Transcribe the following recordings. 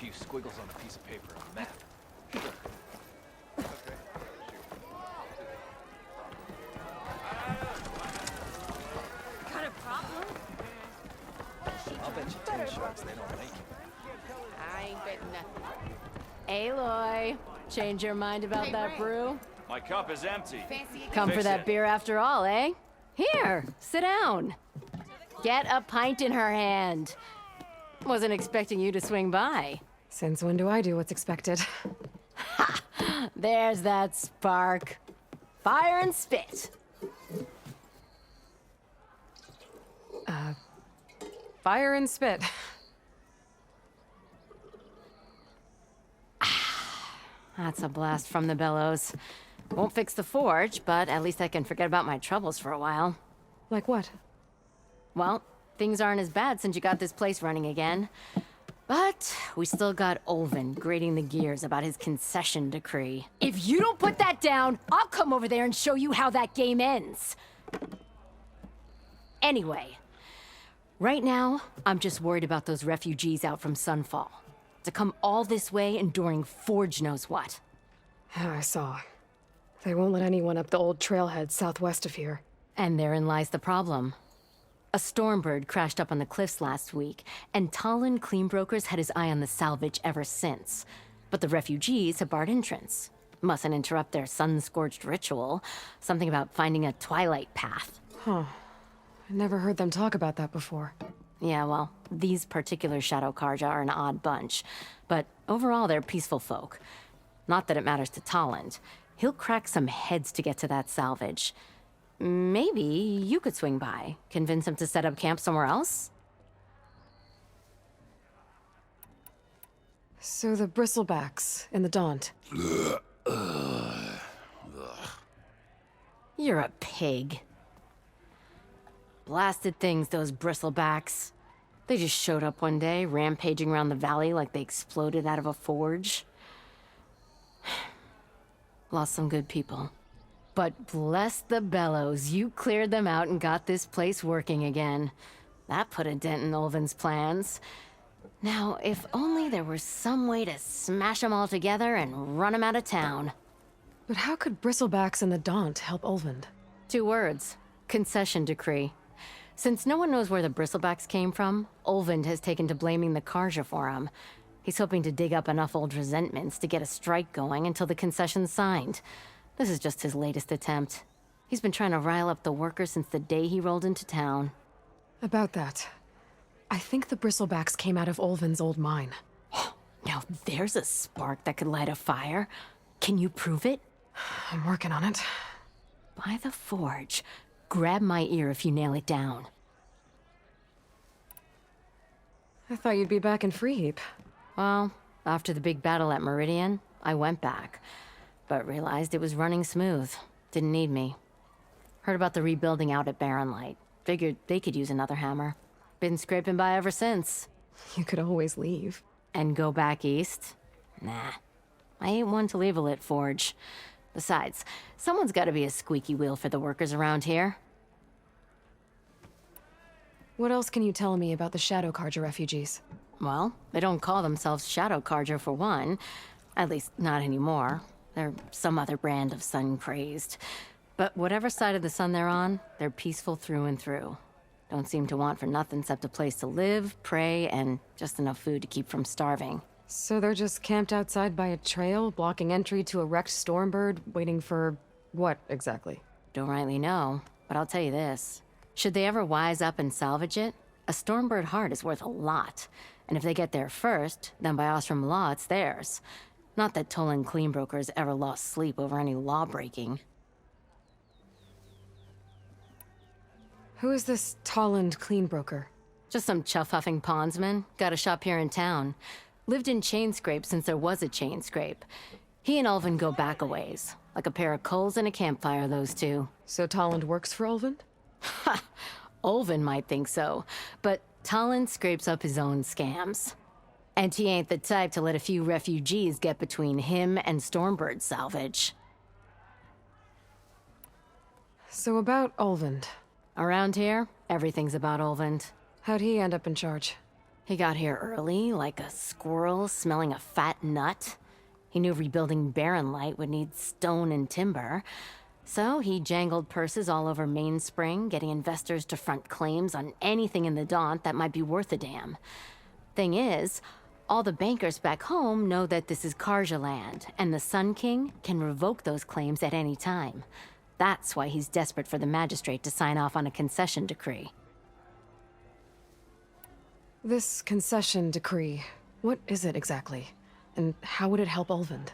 few squiggles on a piece of paper on the map. Sure. Okay. Got a problem? I'll bet you 10 sharks they don't make it. I ain't betting nothing. Aloy, change your mind about Hey, that Ray. brew? My cup is empty. Fancy it? Come for Fix that it. beer after all, eh? Here, sit down. Get a pint in her hand. Wasn't expecting you to swing by. Since when do I do what's expected? There's that spark. Fire and spit. Fire and spit. That's a blast from the bellows. Won't fix the forge, but at least I can forget about my troubles for a while. Like what? Well, things aren't as bad since you got this place running again. But we still got Olvin grating the gears about his concession decree. If you don't put that down, I'll come over there and show you how that game ends. Anyway, right now, I'm just worried about those refugees out from Sunfall. To come all this way enduring Forge knows what. I saw. They won't let anyone up the old trailhead southwest of here. And therein lies the problem. A Stormbird crashed up on the cliffs last week, and Talon Cleanbrokers had his eye on the salvage ever since. But the refugees have barred entrance. Mustn't interrupt their sun-scorched ritual. Something about finding a twilight path. I never heard them talk about that before. Yeah, well, these particular Shadow Karja are an odd bunch. But overall, they're peaceful folk. Not that it matters to Talon. He'll crack some heads to get to that salvage. Maybe you could swing by, convince him to set up camp somewhere else? So the bristlebacks in the Daunt. You're a pig. Blasted things, those bristlebacks. They just showed up one day, rampaging around the valley like they exploded out of a forge. Lost some good people. But bless the bellows, you cleared them out and got this place working again. That put a dent in Olvin's plans. Now, if only there were some way to smash them all together and run them out of town. But how could bristlebacks in the Daunt help Ulvund? 2 words. Concession decree. Since no one knows where the bristlebacks came from, Olvind has taken to blaming the Karja for them. He's hoping to dig up enough old resentments to get a strike going until the concession's signed. This is just his latest attempt. He's been trying to rile up the workers since the day he rolled into town. About that. I think the bristlebacks came out of Ulvund's old mine. Now there's a spark that could light a fire. Can you prove it? I'm working on it. By the forge. Grab my ear if you nail it down. I thought you'd be back in Freeheap. Well, after the big battle at Meridian, I went back. But realized it was running smooth. Didn't need me. Heard about the rebuilding out at Barren Light. Figured they could use another hammer. Been scraping by ever since. You could always leave. And go back east? Nah. I ain't one to leave a lit forge. Besides, someone's gotta be a squeaky wheel for the workers around here. What else can you tell me about the Shadow Karja refugees? Well, they don't call themselves Shadow Karja for one. At least, not anymore. They're some other brand of sun-crazed. But whatever side of the sun they're on, they're peaceful through and through. Don't seem to want for nothing except a place to live, pray, and just enough food to keep from starving. So they're just camped outside by a trail, blocking entry to a wrecked Stormbird, waiting for what exactly? Don't rightly know, but I'll tell you this. Should they ever wise up and salvage it, a Stormbird heart is worth a lot. And if they get there first, then by Ostrom law, it's theirs. Not that Tolan Cleanbrokers ever lost sleep over any law-breaking. Who is this Tolland Cleanbroker? Just some chuff-huffing pondsman. Got a shop here in town. Lived in Chainscrape since there was a Chainscrape. He and Ulvin go back a ways. Like a pair of coals and a campfire, those two. So Tolland works for Ulvund? Ha! Ulvin might think so, but Talon scrapes up his own scams. And he ain't the type to let a few refugees get between him and Stormbird salvage. So about Ulvund. Around here, everything's about Ulvund. How'd he end up in charge? He got here early, like a squirrel smelling a fat nut. He knew rebuilding Barren Light would need stone and timber. So he jangled purses all over Mainspring, getting investors to front claims on anything in the Daunt that might be worth a damn. Thing is, all the bankers back home know that this is Karja land, and the Sun King can revoke those claims at any time. That's why he's desperate for the magistrate to sign off on a concession decree. This concession decree, what is it exactly? And how would it help Ulvund?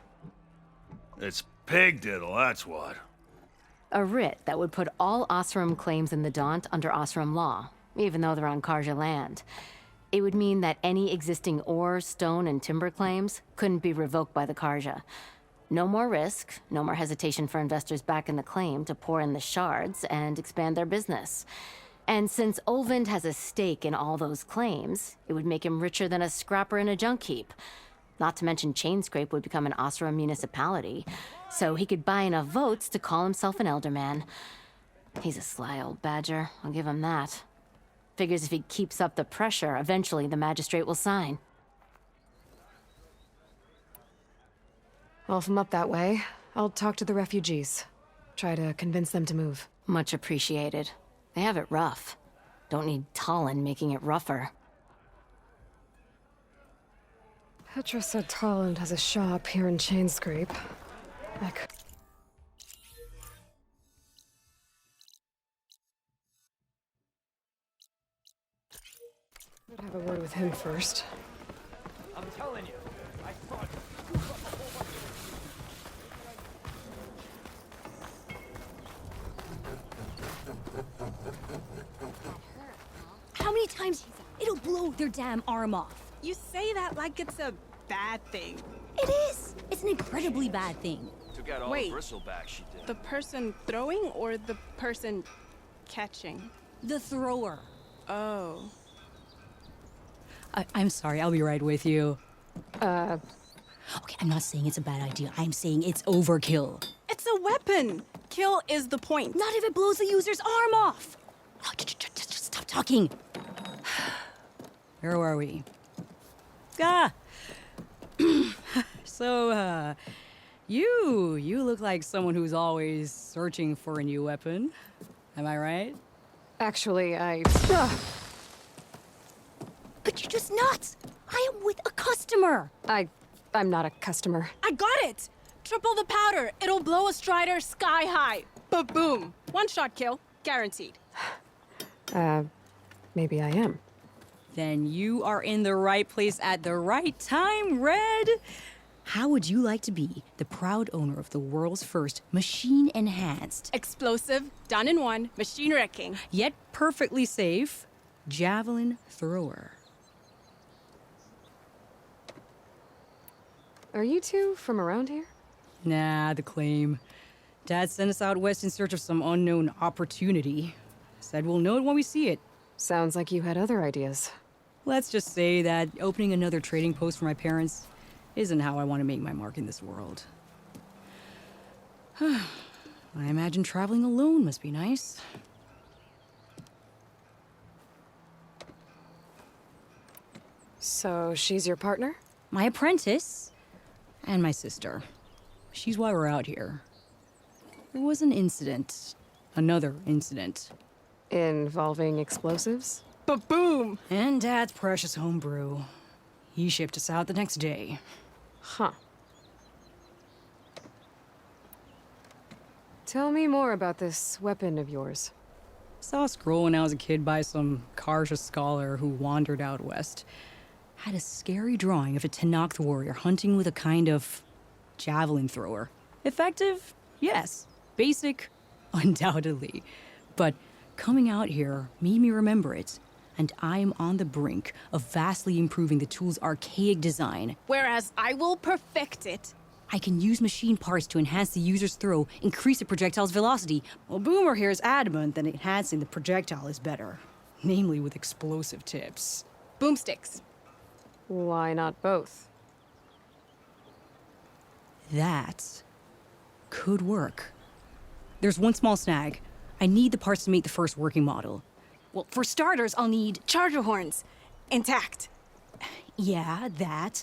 It's pig diddle, that's what. A writ that would put all Osram claims in the Daunt under Osram law, even though they're on Karja land. It would mean that any existing ore, stone, and timber claims couldn't be revoked by the Karja. No more risk, no more hesitation for investors back in the claim to pour in the shards and expand their business. And since Ulvund has a stake in all those claims, it would make him richer than a scrapper in a junk heap. Not to mention Chainscrape would become an Osram municipality, so he could buy enough votes to call himself an elderman. He's a sly old badger, I'll give him that. Figures if he keeps up the pressure, eventually the magistrate will sign. Well, if I'm up that way, I'll talk to the refugees. Try to convince them to move. Much appreciated. They have it rough. Don't need Talon making it rougher. Petra said Talland has a shop here in Chainscrape. I could have a word with him first. I'm telling you, I thought. How many times it'll blow their damn arm off? You say that like it's a bad thing. It is. It's an incredibly bad thing. Took out all Wait. the bristleback she did. The person throwing or the person catching? The thrower. Oh. I'm sorry, I'll be right with you. Uh, Okay, I'm not saying it's a bad idea. I'm saying it's overkill. It's a weapon. Kill is the point. Not if it blows the user's arm off. Oh, just stop talking. Where are we? Ah! So, you look like someone who's always searching for a new weapon. Am I right? actually, But you're just nuts. I am with a customer. I'm not a customer. I got it. Triple the powder. It'll blow a Strider sky high. Ba-boom. One shot kill. Guaranteed. Maybe I am. Then you are in the right place at the right time, Red. How would you like to be the proud owner of the world's first machine-enhanced, Explosive, done in one, machine wrecking. yet perfectly safe, javelin thrower? Are you two from around here? Nah, the claim. Dad sent us out west in search of some unknown opportunity. Said we'll know it when we see it. Sounds like you had other ideas. Let's just say that opening another trading post for my parents isn't how I want to make my mark in this world. I imagine traveling alone must be nice. So she's your partner? My apprentice and my sister. She's why we're out here. There was an incident. Another incident. Involving explosives? Ba-boom. And Dad's precious homebrew. He shipped us out the next day. Huh. Tell me more about this weapon of yours. Saw a scroll when I was a kid by some Karja scholar who wandered out west. Had a scary drawing of a Tenakth warrior hunting with a kind of javelin thrower. Effective? Yes. Basic? Undoubtedly. But coming out here made me remember it. And I am on the brink of vastly improving the tool's archaic design. Whereas I will perfect it. I can use machine parts to enhance the user's throw, increase the projectile's velocity. Well, Boomer here is adamant that enhancing the projectile is better. Namely with explosive tips. Boomsticks. Why not both? That could work. There's one small snag. I need the parts to make the first working model. Well, for starters, I'll need... Charger horns. Intact. Yeah, that.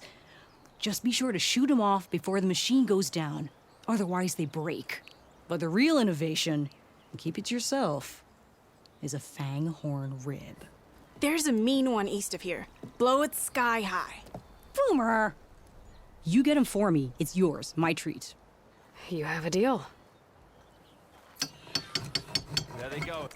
Just be sure to shoot them off before the machine goes down. Otherwise, they break. But the real innovation, and keep it to yourself, is a fanghorn rib. There's a mean one east of here. Blow it sky high. Boomer! You get him for me. It's yours. My treat. You have a deal. There they go.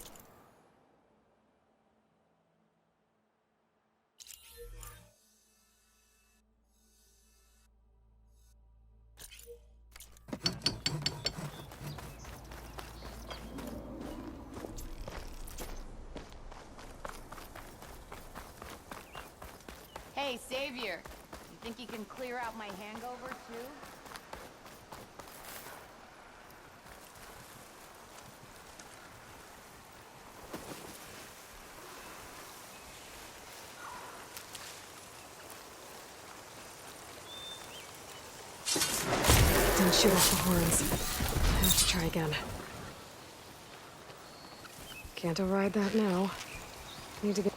Hey, Savior. You think you can clear out my hangover, too? Didn't shoot off the horns. I have to try again. Can't override that now. Need to get...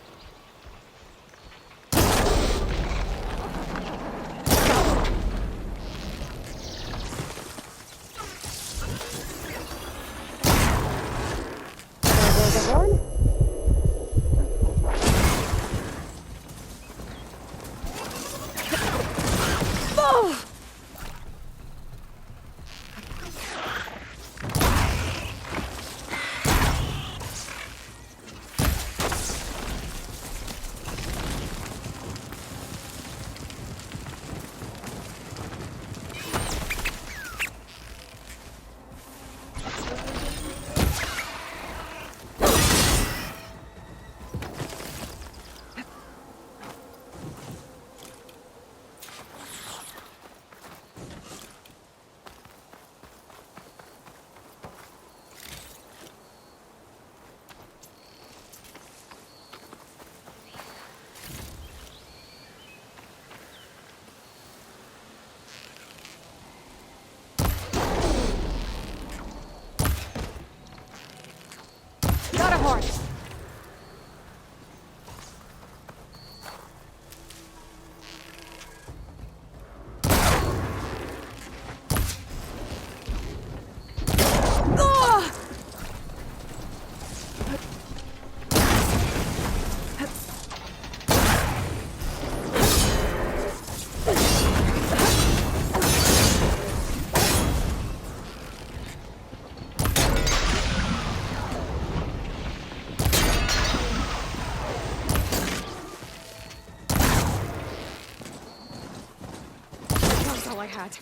Got a horse! That's all I had.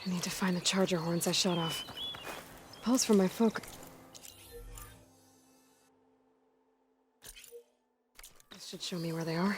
I need to find the charger horns I shot off. Pulse from my focus. This should show me where they are.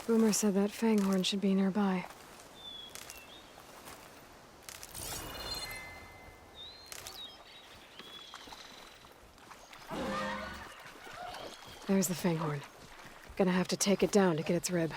Boomer said that Fanghorn should be nearby. There's the Fanghorn. Gonna have to take it down to get its rib.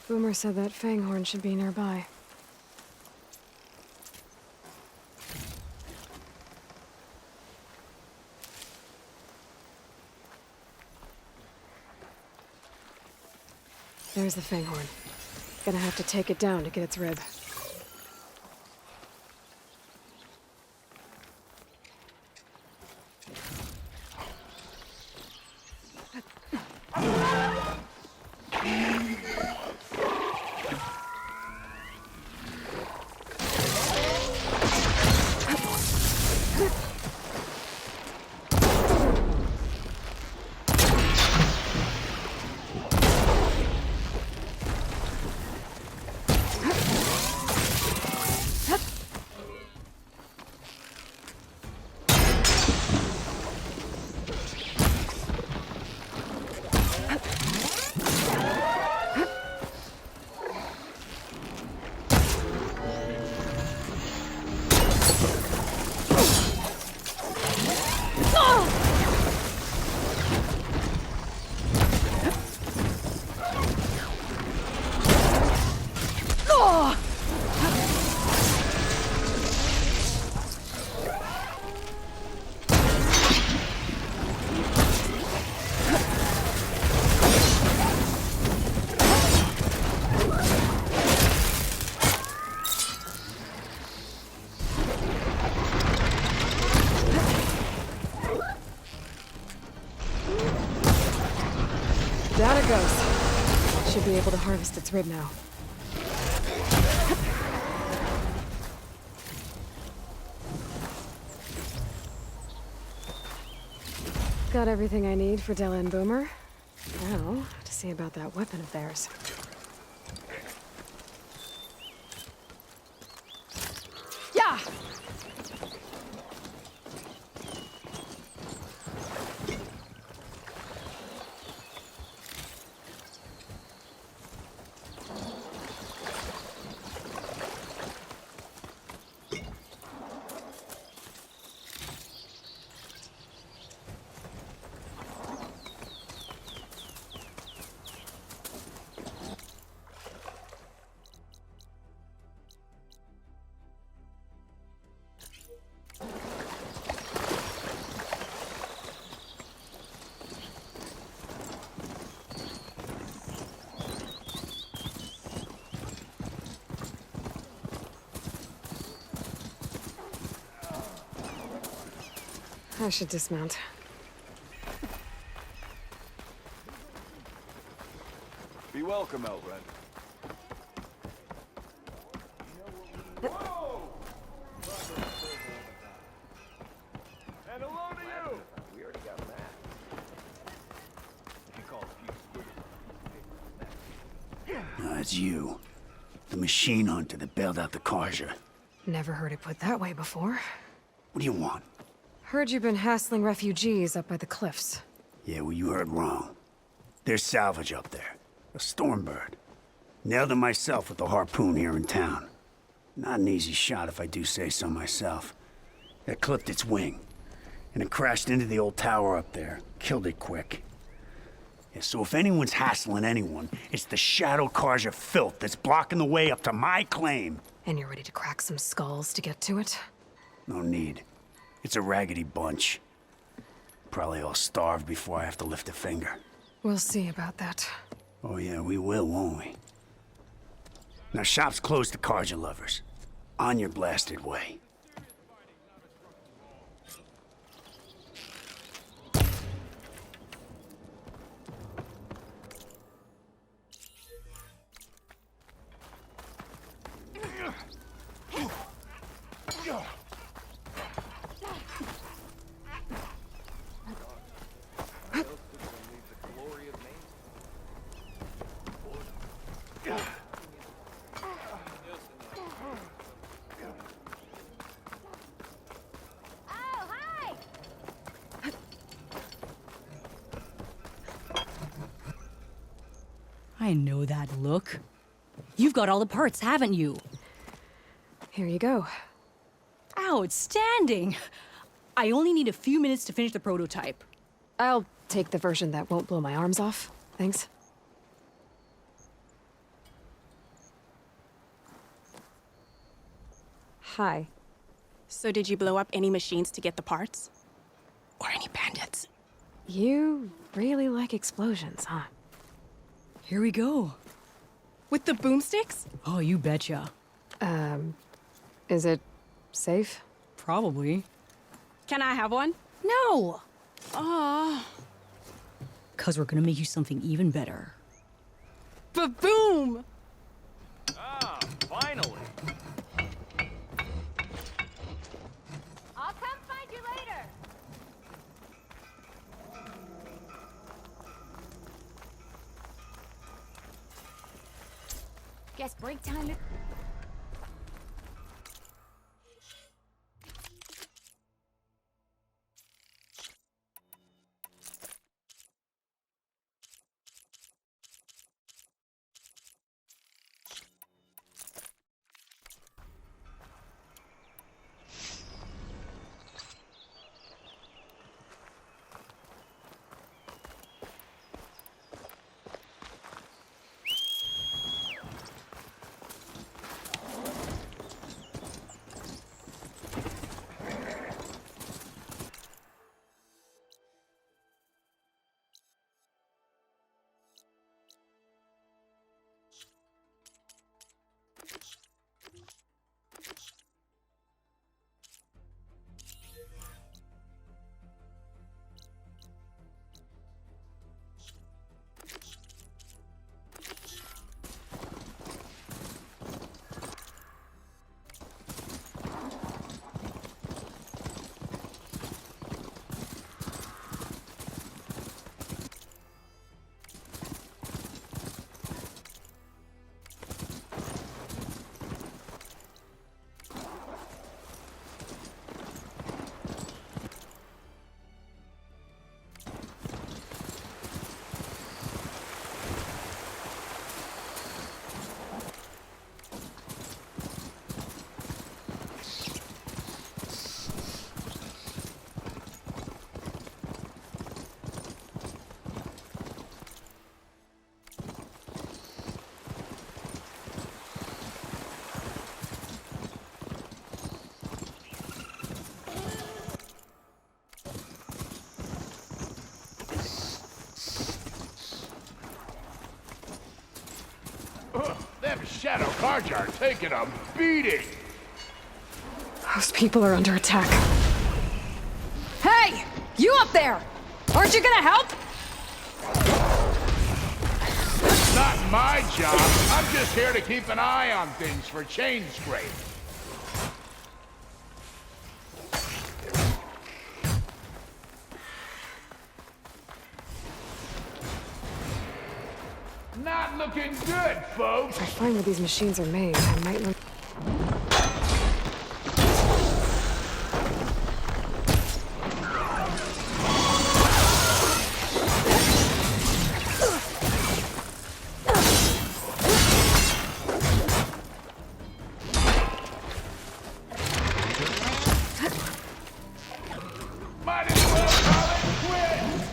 Boomer said that Fanghorn should be nearby. There's the Fanghorn. Gonna have to take it down to get its rib. Down it goes. Should be able to harvest its rib now. Got everything I need for Della and Boomer. Now, to see about that weapon of theirs. Yeah! I should dismount. Be welcome, Elred. And hello to you! We already got that. You call No, it's you. The machine hunter that bailed out the Karja. Never heard it put that way before. What do you want? Heard you've been hassling refugees up by the cliffs. Yeah, well, you heard wrong. There's salvage up there. A Stormbird. Nailed it myself with the harpoon here in town. Not an easy shot if I do say so myself. That clipped its wing. And it crashed into the old tower up there. Killed it quick. Yeah, so if anyone's hassling anyone, it's the Shadow Karja filth that's blocking the way up to my claim. And you're ready to crack some skulls to get to it? No need. It's a raggedy bunch. Probably all starved before I have to lift a finger. We'll see about that. Oh yeah, we will, won't we? Now shop's closed to Karja lovers. On your blasted way. I know that look. You've got all the parts, haven't you? Here you go. Outstanding! I only need a few minutes to finish the prototype. I'll take the version that won't blow my arms off. Thanks. Hi. So did you blow up any machines to get the parts? Or any bandits? You really like explosions, huh? Here we go. With the boomsticks? Oh, you betcha. Is it safe? Probably. Can I have one? No! Oh, Cause we're gonna make you something even better. ba-boom! Ah, finally. I'll come find you later. Guess break time is... Them Shadow Carja are taking a beating. Those people are under attack. Hey! You up there! Aren't you gonna help? Not my job. I'm just here to keep an eye on things for chain scrape. Not looking good, folks. If I find where these machines are made, I might learn. Might as well call it quits.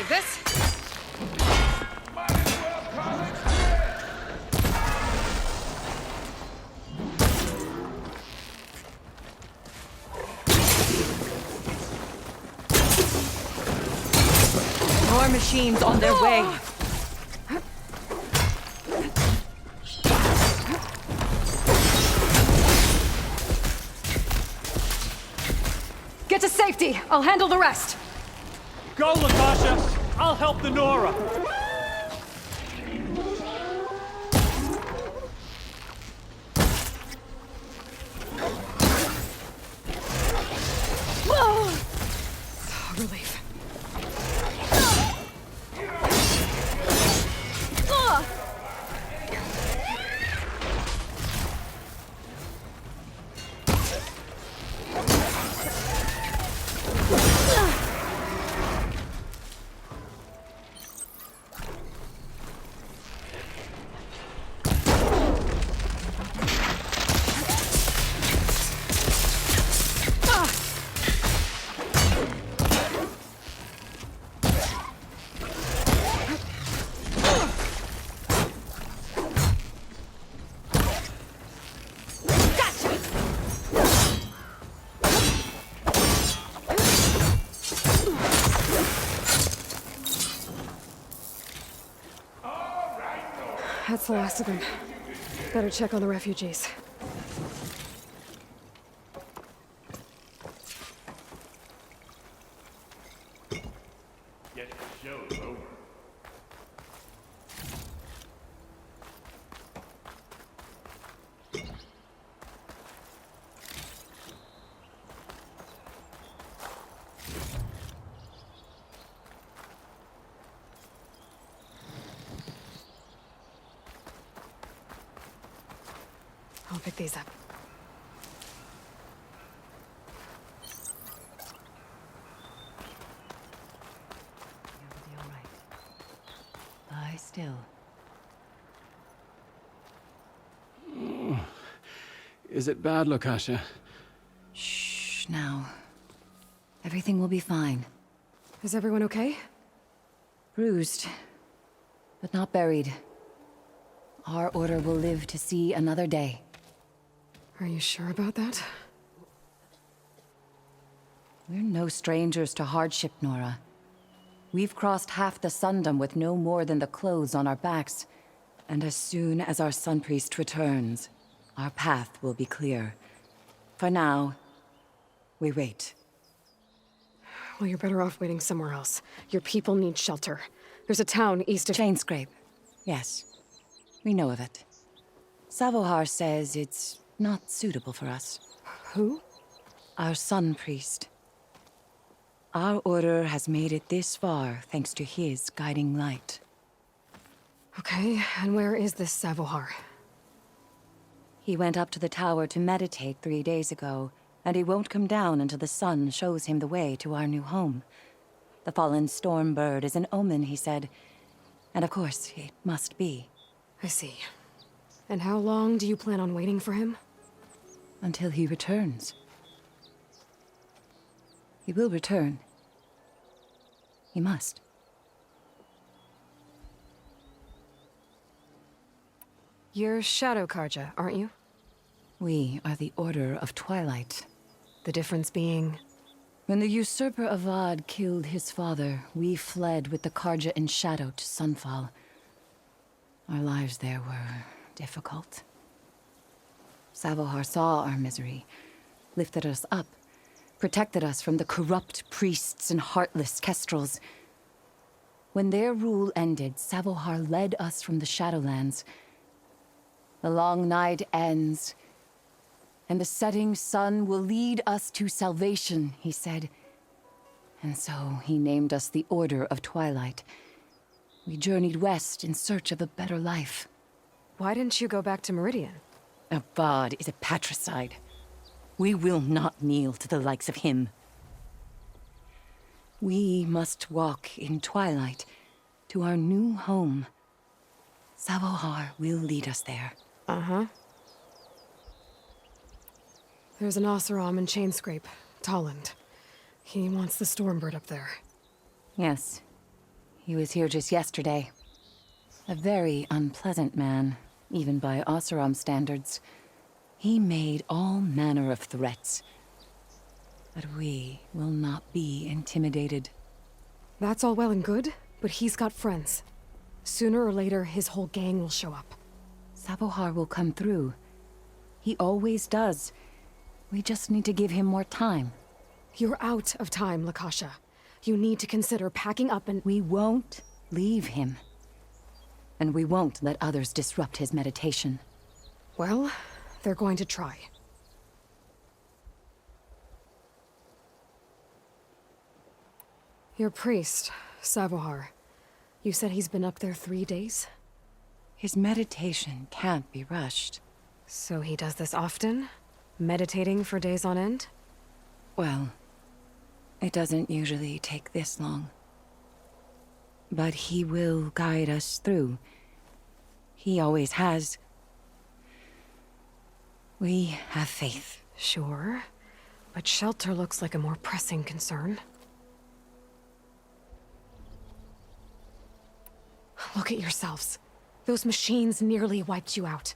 take this. Might as well call it quits. More machines on their way. Get to safety. I'll handle the rest. Go, Latasha! I'll help the Nora! Relief. That's the last of them. Better check on the refugees. Guess the show's over. I'll pick these up. You'll be all right. Lie still. Is it bad, Latasha? Shh, now. Everything will be fine. Is everyone okay? Bruised, but not buried. Our order will live to see another day. Are you sure about that? We're no strangers to hardship, Nora. We've crossed half the Sundom with no more than the clothes on our backs. And as soon as our Sun Priest returns, our path will be clear. For now, we wait. Well, you're better off waiting somewhere else. Your people need shelter. There's a town east of... Chainscrape. Yes. We know of it. Savohar says it's not suitable for us. Who? Our Sun Priest. Our order has made it this far thanks to his guiding light. Okay, and where is this Savohar? He went up to the tower to meditate 3 days ago, and he won't come down until the sun shows him the way to our new home. The fallen storm bird is an omen, he said. And of course, it must be. I see. And how long do you plan on waiting for him? Until he returns. He will return. He must. You're Shadow Karja, aren't you? We are the Order of Twilight. The difference being... When the usurper Avad killed his father, we fled with the Karja in shadow to Sunfall. Our lives there were difficult. Savohar saw our misery, lifted us up, protected us from the corrupt priests and heartless kestrels. When their rule ended, Savohar led us from the Shadowlands. The long night ends, and the setting sun will lead us to salvation, he said. And so he named us the Order of Twilight. We journeyed west in search of a better life. Why didn't you go back to Meridian? Avad is a patricide. We will not kneel to the likes of him. We must walk in twilight to our new home. Savohar will lead us there. Uh-huh. There's an Oseram in Chainscrape, Tolland. He wants the Stormbird up there. Yes. He was here just yesterday. A very unpleasant man, even by Oseram standards. He made all manner of threats. But we will not be intimidated. That's all well and good, but he's got friends. Sooner or later, his whole gang will show up. Savohar will come through. He always does. We just need to give him more time. You're out of time, Lakasha. You need to consider packing up and— We won't leave him. And we won't let others disrupt his meditation. Well, they're going to try. Your priest, Savohar. You said he's been up there 3 days? His meditation can't be rushed. So he does this often? Meditating for days on end? Well, it doesn't usually take this long. But he will guide us through. He always has. We have faith. Sure. But shelter looks like a more pressing concern. Look at yourselves. Those machines nearly wiped you out.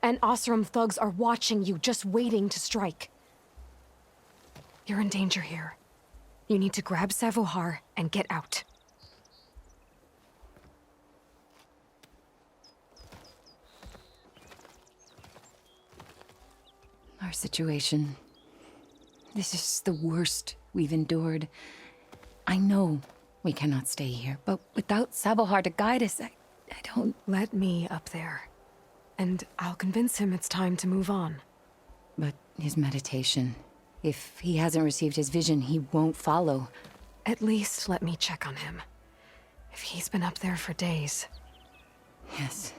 And Oseram thugs are watching you, just waiting to strike. You're in danger here. You need to grab Savohar and get out. Our situation. This is the worst we've endured. I know we cannot stay here, but without Savohar to guide us, I don't... Let me up there. And I'll convince him it's time to move on. But his meditation... If he hasn't received his vision, he won't follow. At least let me check on him. If he's been up there for days. Yes.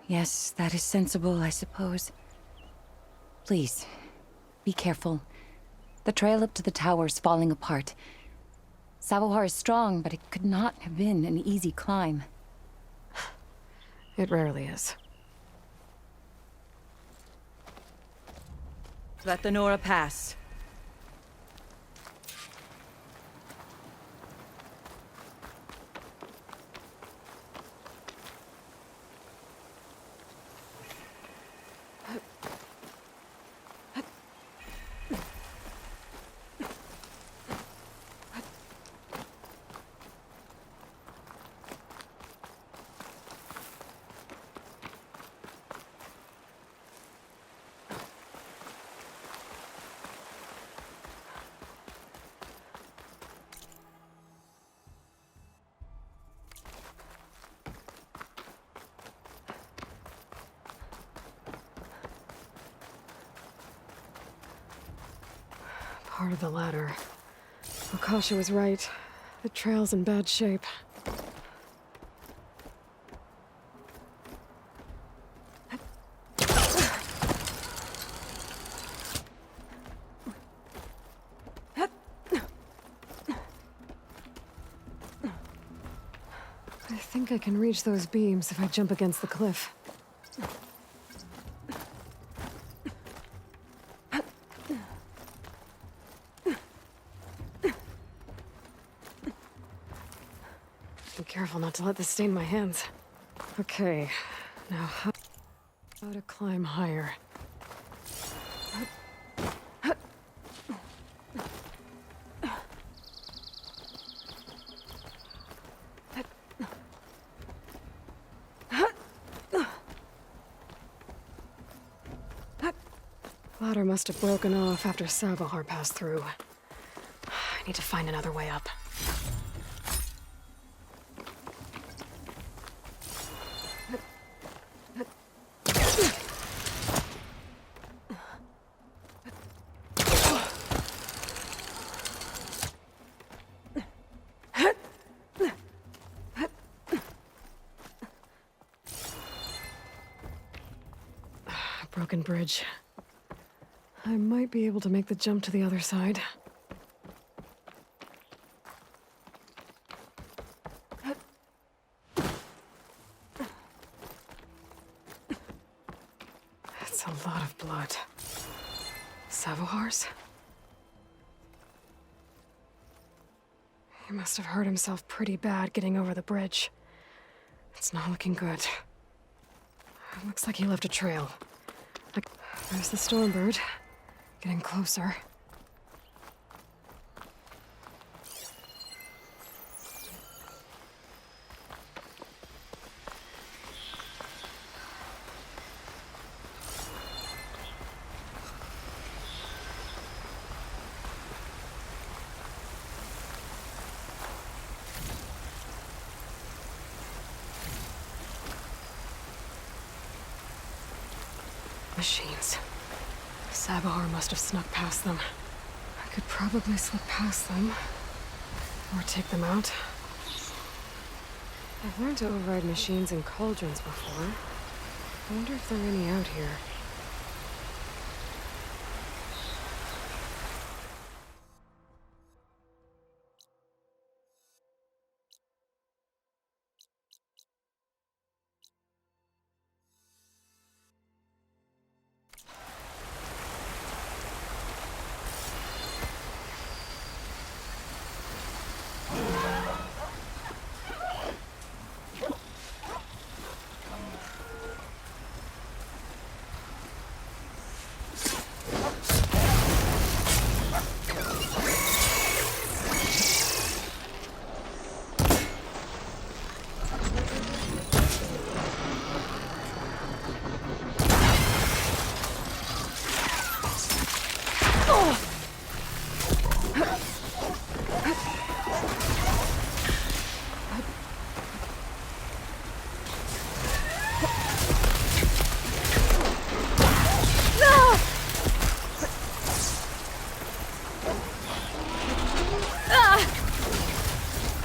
Yes, that is sensible, I suppose. Please, be careful. The trail up to the tower's falling apart. Savohar is strong, but it could not have been an easy climb. It rarely is. Let the Nora pass. Part of the ladder. Lakasha was right. The trail's in bad shape. I think I can reach those beams if I jump against the cliff. Be careful not to let this stain my hands. Okay, now how to climb higher? Ladder must have broken off after Savohar passed through. I need to find another way up. Broken bridge. I might be able to make the jump to the other side. That's a lot of blood. Savohar's? He must have hurt himself pretty bad getting over the bridge. It's not looking good. It looks like he left a trail. There's the Stormbird. Getting closer. Machines. Sabahar must have snuck past them. I could probably slip past them. Or take them out. I've learned to override machines and cauldrons before. I wonder if there are any out here.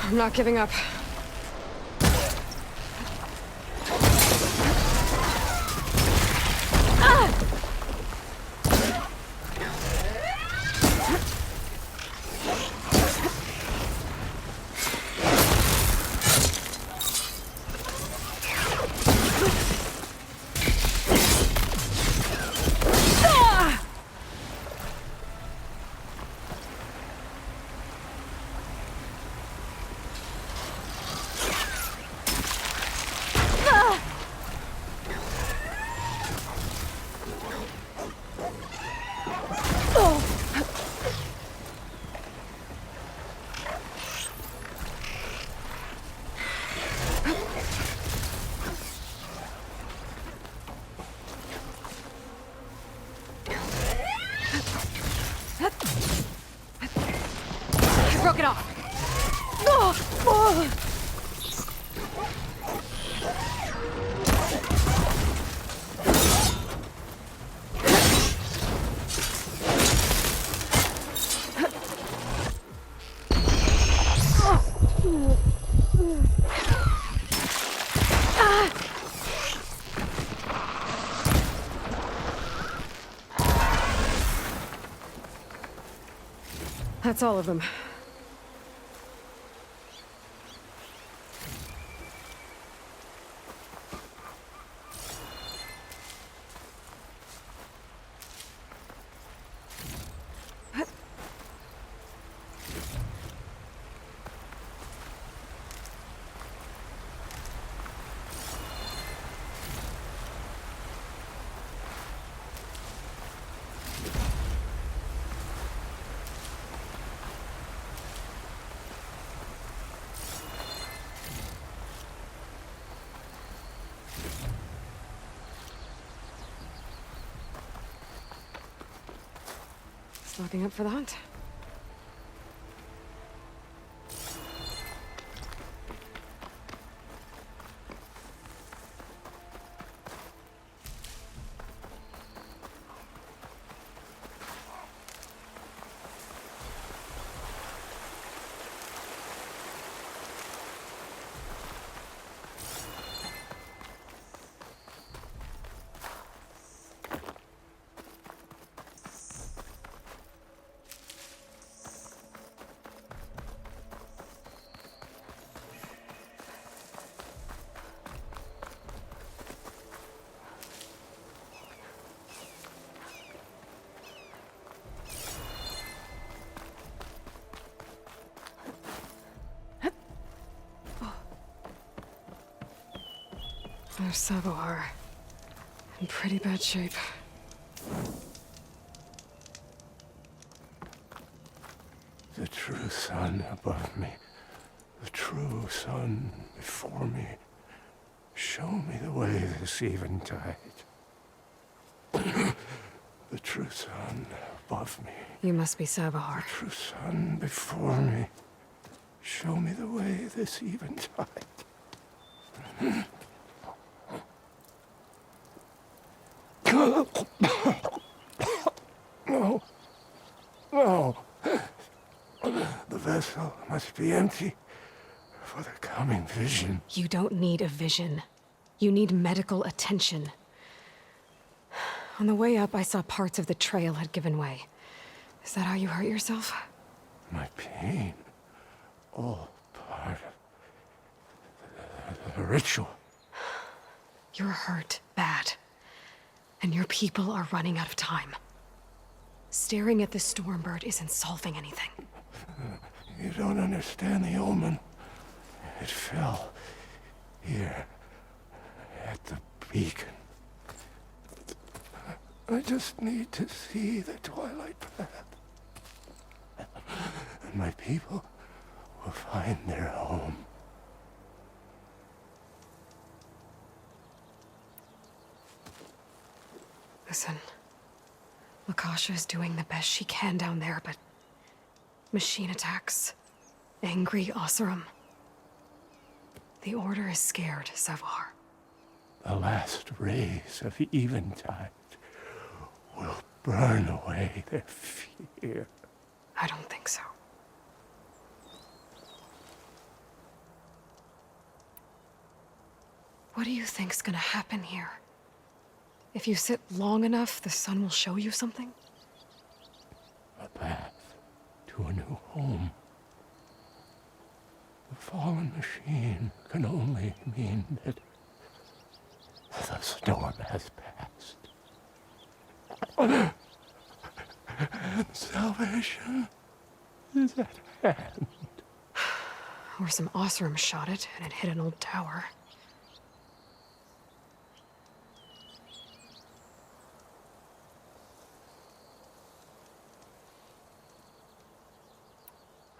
I'm not giving up. I broke it off. That's all of them. Looking up for the hunt. There's Savohar. In pretty bad shape. The true sun above me, the true sun before me. Show me the way this eventide. The true sun above me, You must be Savohar. the true sun before me. Show me the way this eventide. No. No. The vessel must be empty for the coming vision. You don't need a vision. You need medical attention. On the way up, I saw parts of the trail had given way. Is that how you hurt yourself? My pain, all part of the ritual. You're hurt bad. And your people are running out of time. Staring at the Stormbird isn't solving anything. You don't understand the omen. It fell here at the beacon. I just need to see the twilight path. And my people will find their home. Listen, Lakasha is doing the best she can down there, but machine attacks, angry Oseram. The Order is scared, Savohar. The last rays of eventide will burn away their fear. I don't think so. What do you think's gonna happen here? If you sit long enough, the sun will show you something? A path to a new home. The fallen machine can only mean that the storm has passed. And salvation is at hand. Or some Oseram shot it, and it hit an old tower.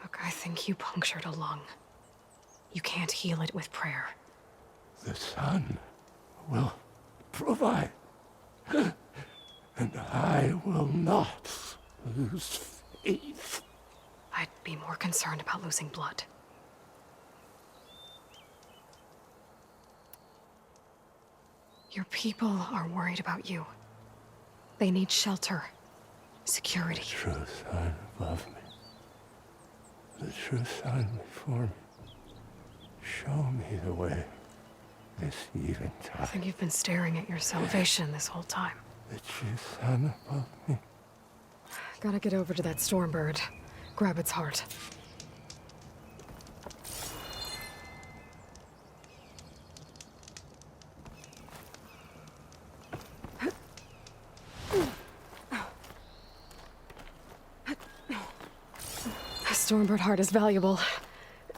Look, I think you punctured a lung. You can't heal it with prayer. The sun will provide. And I will not lose faith. I'd be more concerned about losing blood. Your people are worried about you. They need shelter, security. The true sun above me. The true sun before me. Show me the way this eventide. I think you've been staring at your salvation this whole time. The true sun above me. Gotta get over to that Stormbird. Grab its heart. A Stormbird heart is valuable.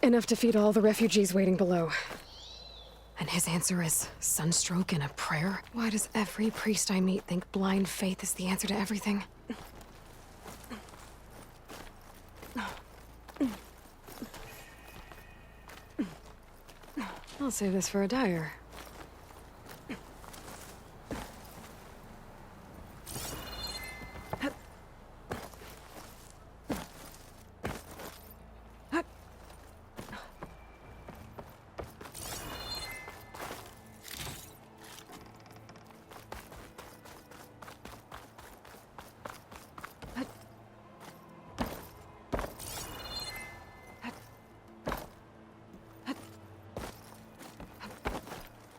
Enough to feed all the refugees waiting below. And his answer is sunstroke and a prayer? Why does every priest I meet think blind faith is the answer to everything? I'll save this for a dyer.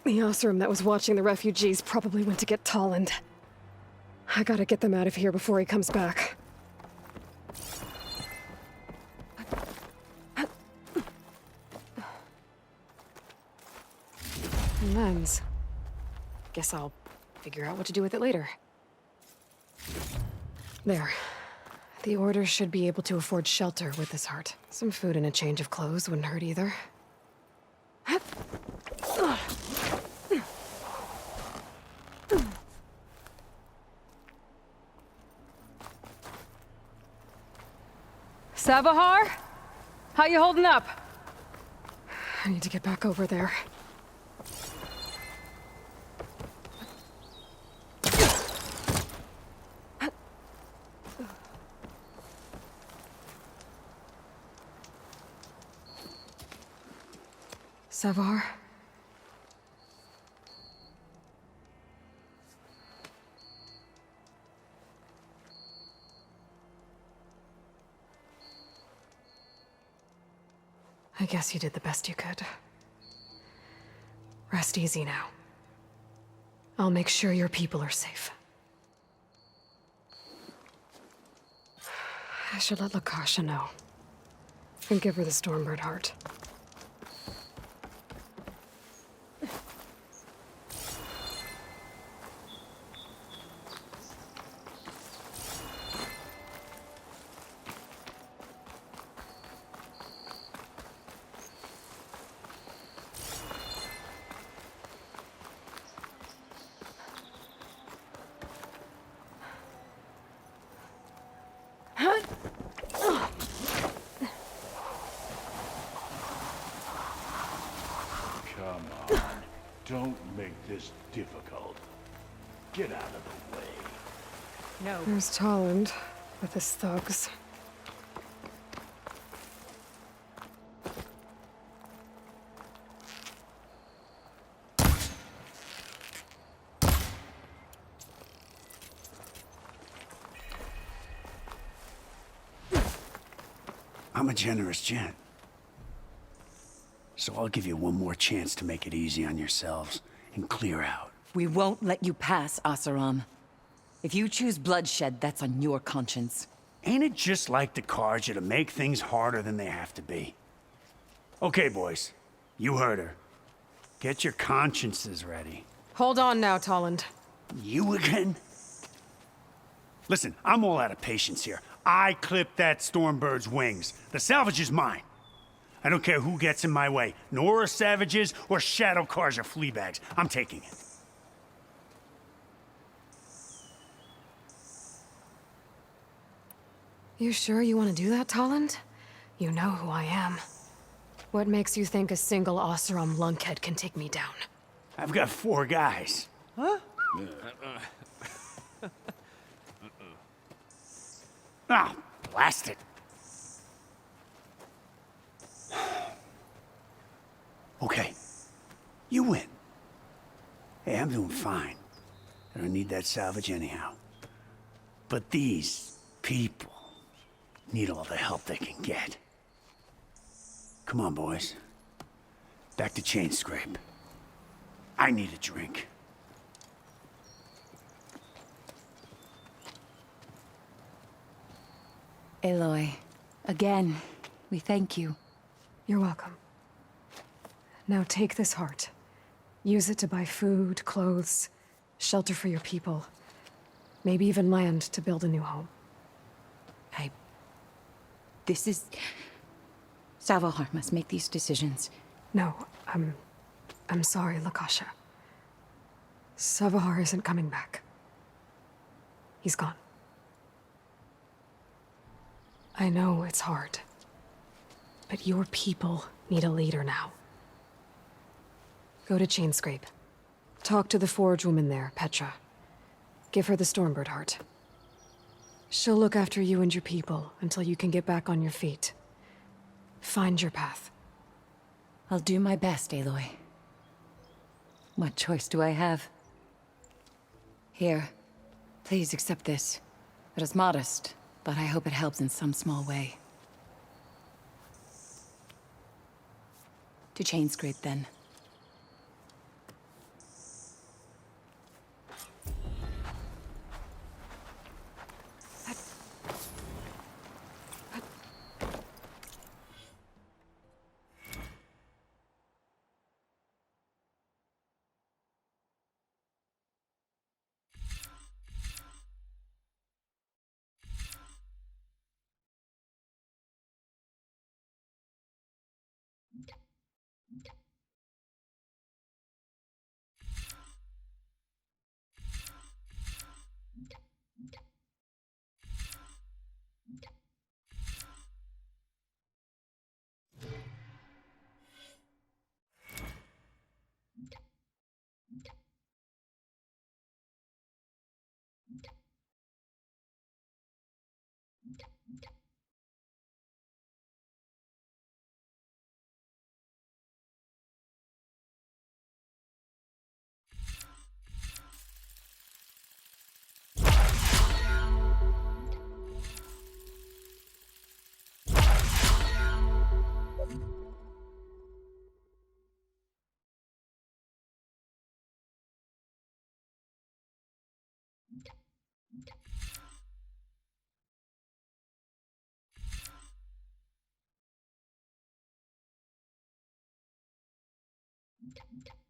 The Oseram that was watching the refugees probably went to get Tolland. I gotta get them out of here before he comes back. Lens. Guess I'll figure out what to do with it later. There. The Order should be able to afford shelter with this heart. Some food and a change of clothes wouldn't hurt either. Savahar? How you holding up? I need to get back over there. Savahar? I guess you did the best you could. Rest easy now. I'll make sure your people are safe. I should let Lakasha know. And give her the Stormbird heart. Come on. Don't make this difficult. Get out of the way. No. There's Tolland with his thugs. I'm a generous gent. So I'll give you one more chance to make it easy on yourselves and clear out. We won't let you pass, Asaram. If you choose bloodshed, that's on your conscience. Ain't it just like the Carja to make things harder than they have to be? Okay, boys. You heard her. Get your consciences ready. Hold on now, Tolland. You again? Listen, I'm all out of patience here. I clipped that Stormbird's wings. The salvage is mine. I don't care who gets in my way. Nora savages or Shadow Carja fleabags. I'm taking it. You sure you want to do that, Tolland? You know who I am. What makes you think a single Oseram lunkhead can take me down? I've got 4 guys. Huh? Ah, blast it. Okay. You win. Hey, I'm doing fine. I don't need that salvage anyhow. But these people need all the help they can get. Come on, boys. Back to Chain Scrape. I need a drink. Aloy, again, we thank you. You're welcome. Now take this heart. Use it to buy food, clothes, shelter for your people. Maybe even land to build a new home. This is... Savahar must make these decisions. No, I'm sorry, Lakasha. Savahar isn't coming back. He's gone. I know it's hard, but your people need a leader now. Go to Chainscrape. Talk to the Forge woman there, Petra. Give her the Stormbird heart. She'll look after you and your people until you can get back on your feet. Find your path. I'll do my best, Aloy. What choice do I have? Here, please accept this. It is modest, but I hope it helps in some small way. To Chainscrape, then. Alright.